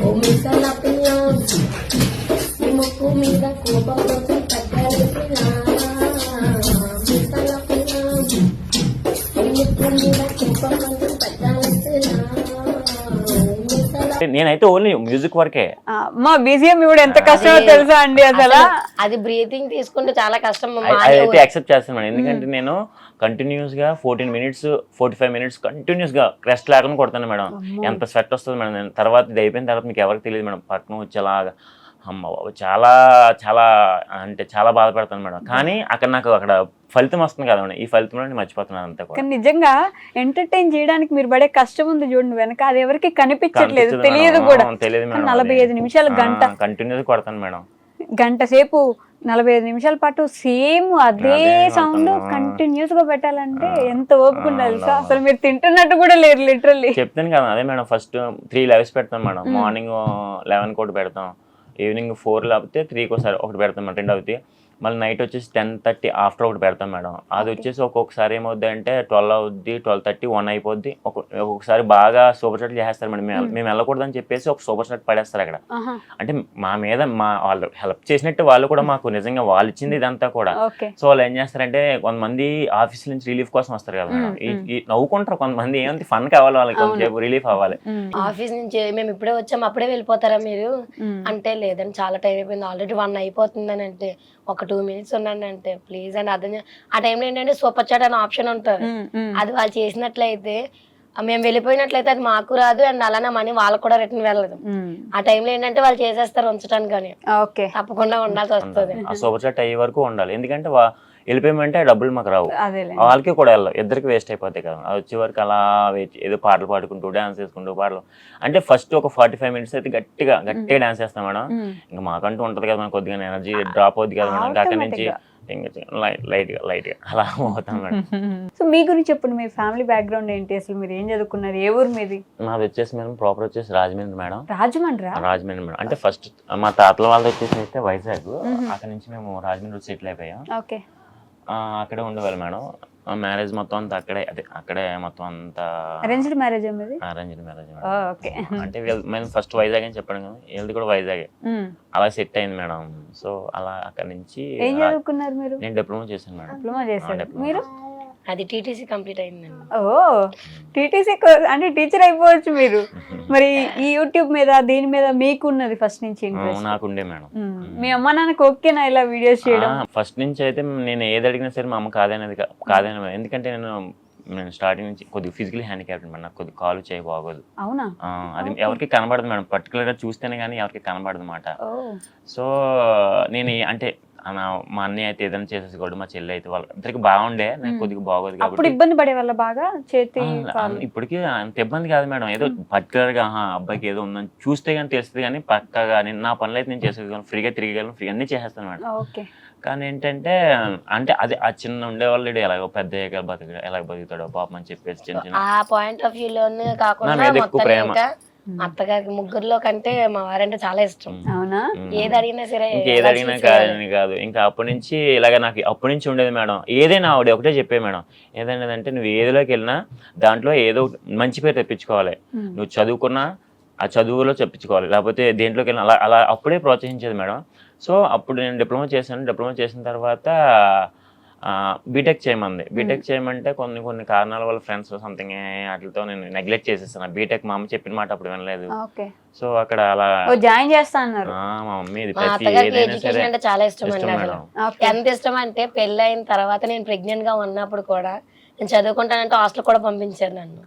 ఓ మిసల పిల్ల నీ ముక్కు మీద కోపం కోసం తగ్గాలి పిల్ల మిసల పిల్ల నీ ముక్కు మీద కోపం కోసం తగ్గాలి పిల్ల నేనైతే ఓన్లీ మ్యూజిక్ వరకే. మా బీజిఎం కూడా ఎంత కష్టమో తెలుసా అండి అసలు. అది బ్రీతింగ్ తీసుకుంటే చాలా కష్టం. అదైతే యాక్సెప్ట్ చేస్తాను మేడం, ఎందుకంటే నేను కంటిన్యూస్ గా 14 minutes 45 minutes కంటిన్యూస్ గా రెస్ట్ లేకుండా కొడతాను మేడం. ఎంత స్వెట్ వస్తుంది మేడం. నేను తర్వాత ఇది అయిపోయిన తర్వాత మీకు ఎవరికి తెలియదు మేడం, పక్కన వచ్చేలాగా అమ్మ బాబు చాలా చాలా అంటే చాలా బాధపడతాను మేడం. కానీ అక్కడ నాకు అక్కడ ఫలితం వస్తుంది కదా మేడం, ఈ ఫలితంలో నేను మర్చిపోతున్నాను అంతే. కానీ నిజంగా ఎంటర్టైన్ చేయడానికి మీరు పడే కష్టం ఉంది చూడండి వెనక, అది ఎవరికి కనిపించట్లేదు, తెలియదు కూడా. తెలియదు మేడం. 45 నిమిషాలు గంట కంటిన్యూస్ కొడతాను మేడం. గంట సేపు 45 నిమిషాల పాటు సేమ్ అదే సౌండ్ కంటిన్యూస్ గా పెట్టాలంటే ఎంత ఓపిక ఉండాలి సార్. అసలు మీరు తింటున్నట్టు కూడా లేరు లిటరల్లీ. చెప్తాను కదా, అదే మేడం. ఫస్ట్ 3 lives పెడతాం మేడం. మార్నింగ్ 11 ఒకటి పెడతాం, ఈవినింగ్ 4 లేకపోతే 3 ఒకసారి ఒకటి పెడతాం మేడం, 2 అవుతాయి. మళ్ళీ నైట్ వచ్చేసి 10:30 ఆఫ్టర్ ఒకటి పెడతాం మేడం. అది వచ్చేసి ఒక్కొక్కసారి ఏమవుద్ది అంటే 12 అవుద్ది, 12:30, 1 అయిపోద్ది. ఒక్కొక్కసారి బాగా సూపర్ షాట్ చేసేస్తారు మేడం. మేము వెళ్ళకూడదని చెప్పేసి ఒక సూపర్ షాట్ పడేస్తారు అక్కడ. అంటే మా మీద మా వాళ్ళు హెల్ప్ చేసినట్టు వాళ్ళు కూడా మాకు నిజంగా వాళ్ళు ఇచ్చింది ఇదంతా కూడా. సో వాళ్ళు ఏం చేస్తారంటే కొంతమంది ఆఫీస్ నుంచి రిలీఫ్ కోసం వస్తారు కదా మేడం, ఈ నవ్వుకుంటారు కొంతమంది, ఏమంటే ఫన్ కావాలి వాళ్ళకి, కొంచెంసేపు రిలీఫ్ అవ్వాలి. ఆఫీస్ నుంచి మేము ఇప్పుడే వచ్చాము అప్పుడే వెళ్ళిపోతారా మీరు అంటే, లేదండి చాలా టైం అయిపోయింది, ఆల్రెడీ 1 అయిపోతుందని. అంటే ఒక 2 minutes ఉన్నాను అంటే ప్లీజ్ అని అర్థం. ఆ టైంలో ఏంటంటే సూపర్ చాట్ అనే ఆప్షన్ ఉంటుంది, అది వాళ్ళు చేసినట్లయితే మేము వెళ్ళిపోయినట్లయితే అది మాకు రాదు, అండ్ అలానే మనీ వాళ్ళకు కూడా రిటర్న్ వెళ్ళదు. ఆ టైంలో ఏంటంటే వాళ్ళు చేసేస్తారు ఉంచడానికి, కానీ తప్పకుండా ఉండాల్సి వస్తుంది. ఆ సూపర్ చాట్ అయ్యే వరకు ఉండాలి, ఎందుకంటే వెళ్ళిపోయామంటే డబ్బులు మాకు రావు, వాళ్ళకి కూడా వెళ్ళవు, ఇద్దరికి వేస్ట్ అయిపోతాయి కదా. అది వచ్చే వరకు అలా ఏదో పాటలు పాడుకుంటూ డాన్స్ చేసుకుంటూ పాటలు అంటే ఫస్ట్ ఒక 45 minutes అయితే గట్టిగా డాన్స్ చేస్తాం మేడం. ఇంకా మాకంటూ ఉంటది కదా, మనకు కొద్దిగా ఎనర్జీ డ్రాప్ అవుతుంది కదా మేడం. అక్కడి నుంచి లైట్ గా అలా అవుతాం మేడం. సో మీ గురించి చెప్పండి, మీ ఫ్యామిలీ బ్యాక్గ్రౌండ్ ఏంటి, అసలు మీరు ఏం చదువుకున్నారు, ఏ ఊరు మీది? నాది వచ్చేసి మేడం ప్రాపర్ వచ్చేసి రాజమండ్రి మేడం. రాజమండ్రి మేడం. అంటే ఫస్ట్ మా తాతల వాళ్ళది వచ్చేసి అయితే వైజాగ్, అక్కడ నుంచి మేము రాజమండ్రి సెటిల్ అయిపోయాం. అక్కడే ఉండేవాళ్ళు మేడం. మ్యారేజ్ మొత్తం అంతా అక్కడే మొత్తం అంతా అరేంజ్డ్ మ్యారేజ్. అంటే మేము ఫస్ట్ వైజాగ్ అని చెప్పాను కదా, వీళ్ళది కూడా వైజాగే. అలా సెట్ అయింది మేడం. సో అలా అక్కడ నుంచి నేను డిప్లొమా చేశాను మేడం. మీరు అది టీటీసీ కంప్లీట్ అయిందండి. టీటీసీ అంటే టీచర్ అయిపోవచ్చు మీరు. మరి ఈ యూట్యూబ్ మీద దీని మీద మీకు ఉన్నది ఫస్ట్ నుంచి నాకుండే మేడం. మీ అమ్మ నాన్నకి ఓకేనా ఇలా వీడియోస్ చేయడం? ఫస్ట్ నుంచి అయితే నేను ఏది అడిగినా సరే మా అమ్మ కాదనేది. ఎందుకంటే నేను స్టార్టింగ్ నుంచి కొద్దిగా ఫిజికల్ హ్యాండిక్యాప్డ్ మేడం, నాకు కొద్దిగా కాలు చేయ బాగోదు. అవునా? అది ఎవరికి కనబడదు మేడం, పర్టికులర్ గా చూస్తేనే కానీ ఎవరికి కనబడదు అన్నమాట. సో నేను అంటే మా అన్నయ్య అయితే ఏదైనా చేసేసుకోవడం, మా చెల్లి అయితే వాళ్ళకి బాగుండే, నాకు కొద్దిగా బాగోదు కాబట్టి ఇబ్బంది పడే వాళ్ళ బాగా చేతి. ఇప్పటికీ అంత ఇబ్బంది కాదు మేడం, ఏదో పర్టికులర్ గా అబ్బాయికి ఏదో ఉందని చూస్తే కానీ తెలుస్తుంది, కానీ పక్కగా నా పనులు అయితే నేను చేసేసుకోగలను, ఫ్రీగా తిరిగలను, ఫ్రీ అన్ని చేసేస్తాను మేడం. కానీ ఏంటంటే అంటే అది ఆ చిన్న ఉండేవాళ్ళు ఎలాగో పెద్ద ఎలా బతుకుతాడో పాపం అని చెప్పేసి చిన్న ఆ పాయింట్ ఆఫ్ వ్యూ లోనే కాకుండా ఎక్కువ ప్రేమ. అత్తగారికి ముగ్గురులో కంటే మా వారంటే చాలా ఇష్టం. ఏది అడిగినా సరే, ఏది అడిగినా కాదు. ఇంకా అప్పటి నుంచి ఇలాగ నాకు అప్పటి నుంచి ఉండేది మేడం. ఏదైనా ఆవిడ ఒకటే చెప్పే మేడం, ఏదైనా అంటే నువ్వు ఏదిలోకి వెళ్ళినా దాంట్లో ఏదో మంచి పేరు తెప్పించుకోవాలి, నువ్వు చదువుకున్నా ఆ చదువులో చెప్పించుకోవాలి, లేకపోతే దేంట్లోకి వెళ్ళినా అలా అలా అప్పుడే ప్రోత్సహించేది మేడం. సో అప్పుడు నేను డిప్లొమా చేశాను. డిప్లొమా చేసిన తర్వాత బీటెక్ చేయమంది. బీటెక్ చేయమంటే కొన్ని కారణాల వల్ల ఫ్రెండ్స్ సంథింగ్ వాటితో నేను నెగ్లెక్ట్ చేసేస్తాను బీటెక్. మా అమ్మ చెప్పిన మాట అప్పుడు వినలేదు. సో అక్కడ అలా జాయిన్ చేస్తాను. మా మమ్మీ చాలా ఇష్టం మేడం. ఎంత ఇష్టం అంటే పెళ్ళి అయిన తర్వాత నేను ప్రెగ్నెంట్ గా ఉన్నప్పుడు కూడా నేను చదువుకుంటానంటే హాస్టల్ కూడా పంపించారు నన్ను.